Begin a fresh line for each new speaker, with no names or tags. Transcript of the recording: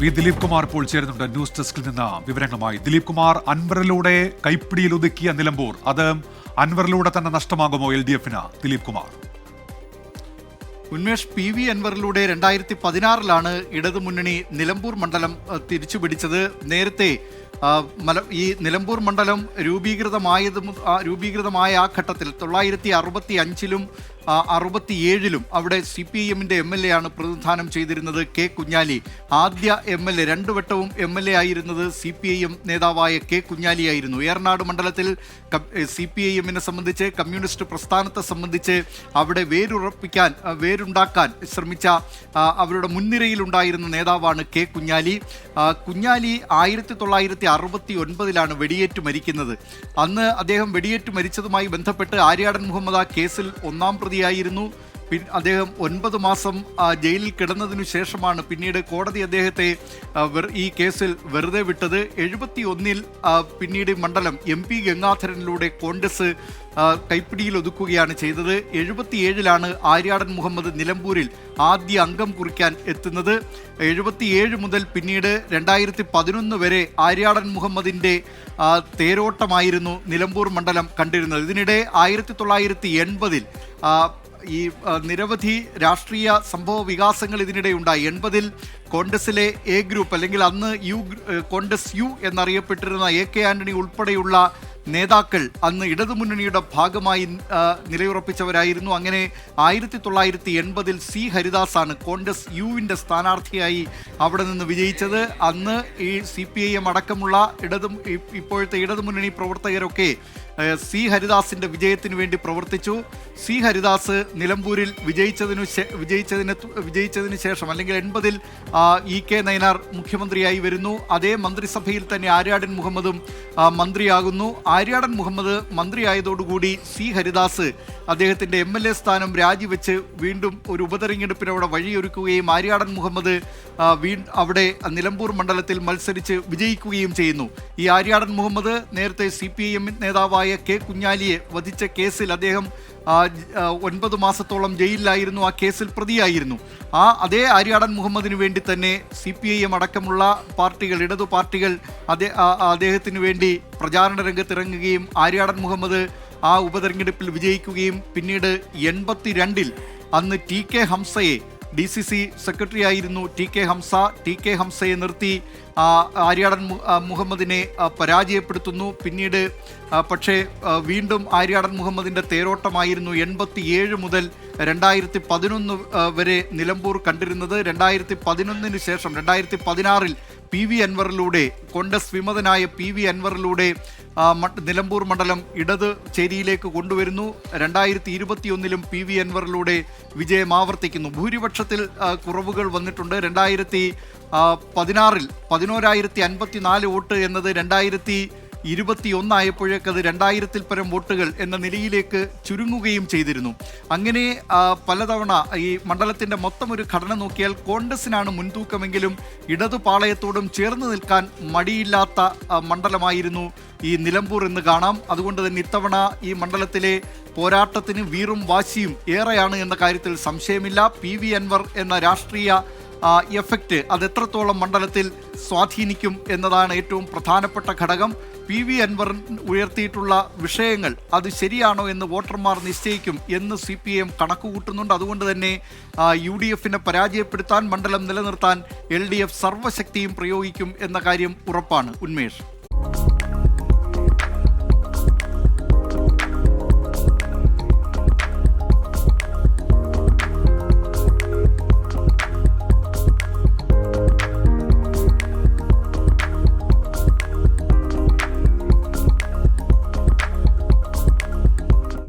V Dileep Kumar ഇപ്പോൾ ചേരുന്നുണ്ട് news ഡെസ്കിൽ നിന്ന് വിവരങ്ങളുമായി. ദിലീപ് കുമാർ, അൻവറിലൂടെ കൈപ്പിടിയിൽ ഒതുക്കിയ നിലമ്പൂർ, അത് അൻവറിലൂടെ തന്നെ നഷ്ടമാകുമോ LDF-ന്? ദിലീപ് കുമാർ.
ഉന്മേഷ്, PV അൻവറിലൂടെ 2016 ഇടതുമുന്നണി നിലമ്പൂർ മണ്ഡലം തിരിച്ചുപിടിച്ചത്. നേരത്തെ ഈ നിലമ്പൂർ മണ്ഡലം രൂപീകൃതമായ ആ ഘട്ടത്തിൽ 1965-ലും 67-ലും അവിടെ CPIM-ന്റെ MLA ആണ് പ്രതിനിധാനം ചെയ്തിരുന്നത് K. കുഞ്ഞാലി. ആദ്യ MLA, 2 വട്ടവും MLA ആയിരുന്നത് CPIM നേതാവായ K. കുഞ്ഞാലിയായിരുന്നു. ഏറനാട് മണ്ഡലത്തിൽ CPIM-നെ സംബന്ധിച്ച്, കമ്മ്യൂണിസ്റ്റ് പ്രസ്ഥാനത്തെ സംബന്ധിച്ച് അവിടെ വേരുണ്ടാക്കാൻ ശ്രമിച്ച അവരുടെ മുൻനിരയിലുണ്ടായിരുന്ന നേതാവാണ് K. കുഞ്ഞാലി. കുഞ്ഞാലി 1969-ലാണ് വെടിയേറ്റ് മരിക്കുന്നത്. അന്ന് അദ്ദേഹം വെടിയേറ്റ് മരിച്ചതുമായി ബന്ധപ്പെട്ട് ആര്യാടൻ മുഹമ്മദ് ആ കേസിൽ 1-ാം പ്രതിയായിരുന്നു. അദ്ദേഹം 9 മാസം ജയിലിൽ കിടന്നതിനു ശേഷമാണ് പിന്നീട് കോടതി അദ്ദേഹത്തെ ഈ കേസിൽ വെറുതെ വിട്ടത്. 71-ൽ പിന്നീട് മണ്ഡലം MP ഗംഗാധരനിലൂടെ കോൺഗ്രസ് കൈപ്പിടിയിൽ ഒതുക്കുകയാണ് ചെയ്തത്. 77-ലാണ് ആര്യാടൻ മുഹമ്മദ് നിലമ്പൂരിൽ ആദ്യ അംഗം കുറിക്കാൻ എത്തുന്നത്. 77 മുതൽ പിന്നീട് 2011 വരെ ആര്യാടൻ മുഹമ്മദിൻ്റെ തേരോട്ടമായിരുന്നു നിലമ്പൂർ മണ്ഡലം കണ്ടിരുന്നത്. ഇതിനിടെ 1980-ൽ നിരവധി രാഷ്ട്രീയ സംഭവ വികാസങ്ങൾ ഇതിനിടെ ഉണ്ടായി. 80-ൽ കോൺഗ്രസിലെ A ഗ്രൂപ്പ്, അല്ലെങ്കിൽ അന്ന് കോൺഗ്രസ് U എന്നറിയപ്പെട്ടിരുന്ന AK ആന്റണി ഉൾപ്പെടെയുള്ള നേതാക്കൾ അന്ന് ഇടതുമുന്നണിയുടെ ഭാഗമായി നിലയുറപ്പിച്ചവരായിരുന്നു. അങ്ങനെ 1980-ൽ C. ഹരിദാസാണ് കോൺഗ്രസ് യുവിൻ്റെ സ്ഥാനാർത്ഥിയായി അവിടെ നിന്ന് വിജയിച്ചത്. അന്ന് ഈ CPIM അടക്കമുള്ള ഇപ്പോഴത്തെ ഇടതുമുന്നണി പ്രവർത്തകരൊക്കെ C. ഹരിദാസിൻ്റെ വിജയത്തിന് വേണ്ടി പ്രവർത്തിച്ചു. C. ഹരിദാസ് നിലമ്പൂരിൽ വിജയിച്ചതിന് ശേഷം, അല്ലെങ്കിൽ 80-ൽ EK നയനാർ മുഖ്യമന്ത്രിയായി വരുന്നു. അതേ മന്ത്രിസഭയിൽ തന്നെ ആര്യാടൻ മുഹമ്മദും മന്ത്രിയാകുന്നു. ആര്യാടൻ മുഹമ്മദ് മന്ത്രിയായതോടുകൂടി C. ഹരിദാസ് അദ്ദേഹത്തിൻ്റെ MLA സ്ഥാനം രാജിവെച്ച് വീണ്ടും ഒരു ഉപതെരഞ്ഞെടുപ്പിന് അവിടെ വഴിയൊരുക്കുകയും ആര്യാടൻ മുഹമ്മദ് അവിടെ നിലമ്പൂർ മണ്ഡലത്തിൽ മത്സരിച്ച് വിജയിക്കുകയും ചെയ്യുന്നു. ഈ ആര്യാടൻ മുഹമ്മദ് നേരത്തെ CPIM നേതാവായ K. കുഞ്ഞാലിയെ വധിച്ച കേസിൽ അദ്ദേഹം 9 മാസത്തോളം ജയിലിലായിരുന്നു. ആ കേസിൽ പ്രതിയായിരുന്നു. അതേ ആര്യാടൻ മുഹമ്മദിന് വേണ്ടി തന്നെ CPIM അടക്കമുള്ള പാർട്ടികൾ, ഇടതു പാർട്ടികൾ അദ്ദേഹത്തിന് വേണ്ടി പ്രചാരണ രംഗത്തിറങ്ങുകയും ആര്യാടൻ മുഹമ്മദ് ആ ഉപതെരഞ്ഞെടുപ്പിൽ വിജയിക്കുകയും പിന്നീട് 82-ൽ അന്ന് TK ഹംസയെ, DCC സെക്രട്ടറി ആയിരുന്നു TK ഹംസയെ നിർത്തി ആര്യാടൻ മുഹമ്മദിനെ പരാജയപ്പെടുത്തുന്നു. പിന്നീട് പക്ഷേ വീണ്ടും ആര്യാടൻ മുഹമ്മദിൻ്റെ തേരോട്ടമായിരുന്നു 87 മുതൽ 2011 വരെ നിലമ്പൂർ കണ്ടിരുന്നത്. 2011-ന് ശേഷം 2016-ൽ PV അൻവറിലൂടെ, കോൺഗ്രസ് വിമതനായ PV അൻവറിലൂടെ നിലമ്പൂർ മണ്ഡലം ഇടത് ചേരിയിലേക്ക് കൊണ്ടുവരുന്നു. 2021-ലും PV അൻവറിലൂടെ വിജയം ആവർത്തിക്കുന്നു. ഭൂരിപക്ഷത്തിൽ കുറവുകൾ വന്നിട്ടുണ്ട്. 2016-ൽ 11,054 വോട്ട് എന്നത് 2021 ആയപ്പോഴേക്കത് 2000-ൽ പരം വോട്ടുകൾ എന്ന നിലയിലേക്ക് ചുരുങ്ങുകയും ചെയ്തിരുന്നു. അങ്ങനെ പലതവണ ഈ മണ്ഡലത്തിൻ്റെ മൊത്തം ഒരു ഘടന നോക്കിയാൽ കോൺഗ്രസിനാണ് മുൻതൂക്കമെങ്കിലും ഇടതുപാളയത്തോടും ചേർന്ന് നിൽക്കാൻ മടിയില്ലാത്ത മണ്ഡലമായിരുന്നു ഈ നിലമ്പൂർ എന്ന് കാണാം. അതുകൊണ്ട് തന്നെ ഇത്തവണ ഈ മണ്ഡലത്തിലെ പോരാട്ടത്തിന് വീറും വാശിയും ഏറെയാണ് എന്ന കാര്യത്തിൽ സംശയമില്ല. PV അൻവർ എന്ന രാഷ്ട്രീയ എഫക്റ്റ് അത് എത്രത്തോളം മണ്ഡലത്തിൽ സ്വാധീനിക്കും എന്നതാണ് ഏറ്റവും പ്രധാനപ്പെട്ട ഘടകം. PV അൻവർ ഉയർത്തിയിട്ടുള്ള വിഷയങ്ങൾ അത് ശരിയാണോ എന്ന് വോട്ടർമാർ നിശ്ചയിക്കും എന്ന് CPIM കണക്കുകൂട്ടുന്നുണ്ട്. അതുകൊണ്ട് തന്നെ UDF-നെ പരാജയപ്പെടുത്താൻ, മണ്ഡലം നിലനിർത്താൻ LDF സർവ്വശക്തിയും പ്രയോഗിക്കും എന്ന കാര്യം ഉറപ്പാണ്. ഉന്മേഷ്.